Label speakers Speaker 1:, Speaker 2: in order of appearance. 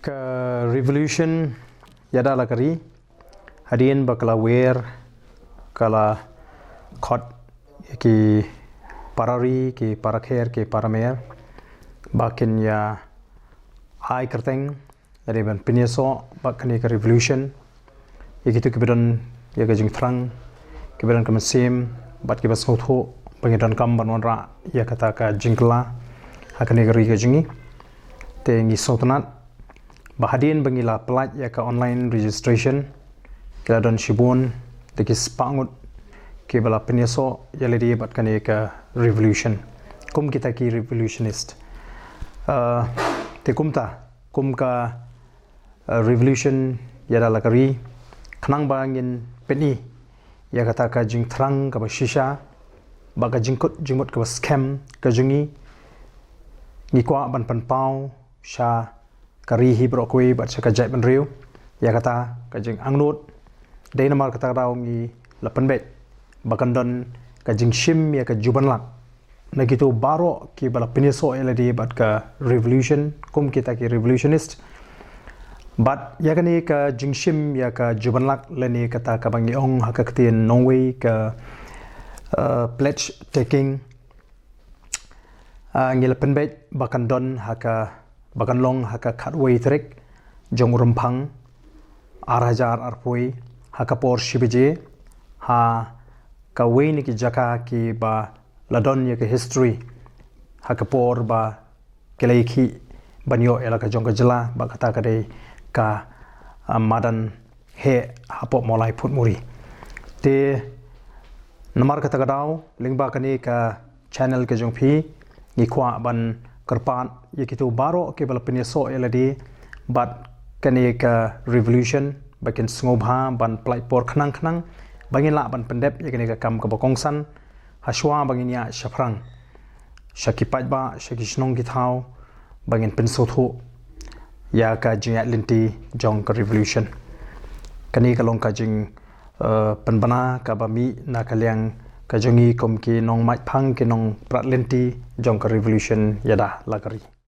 Speaker 1: ke revolution yada lakari hadian bakala wer kala khot ki parari ki parakher ki paramer bakin ya ai kerteng dari ban pinyeso bakani ke revolution yakitu kibedan ya gajing frang kibedan kamasim bat kibas ngotho pengidan kam banwanra ya kata ka jingkla hakani gari gajingi te ngi sotonat bahadian bangila pelat ya ka online registration kila don shibun dekis pangut ke bala penyeso ya ledi bat kani ka revolution kum kita ki revolutionist te kum ka revolution ya dalakari khnang bangin peni ya kata ka jing thrang ka shisha baga jingmut ka scam ka jungi ni kwa ban pan pau sha kari hi brokoi bat ka jai ban riu ya kata ka jing angnut dei namar kata raw ngi lapan bet bakan don ka jing shim ya ka juban lak na gitu baro ki bala penyeso eladi bat ka revolution kum kita ki revolutionist bat ya kani ka jing shim ya ka juban lak leni kata ka bangi ong hakaktin nongwei ka pledge taking ngi lapan bet bakan don haka bakan long haka khatwei trek jong rumpang arajar arpoi haka por shibije ha ka weini ki jaka ki ba ladon ya ke history haka por ba keleiki banyo elaka jong ka jela ba kata ka dei ka madan he hapo molai put muri te namar kata ka daw lingba kani ka channel ke jong phi ni kwa ban kerpan yakitu baro ke bala penyeso eladi bat kani ka revolution bakin ngobha ban plai por khnang bangin la ban pendep yakini ka kam ka bokongsan haswa bangin ya shafrang shaki pajba shaki shnong ki thau bangin penso thu ya ka jinga linti jong ka revolution kani ka long ka jing penbana ka bami na kalyang ka jongi kom ki nong mai phang ki nong prat linti jong ka revolution yada lakari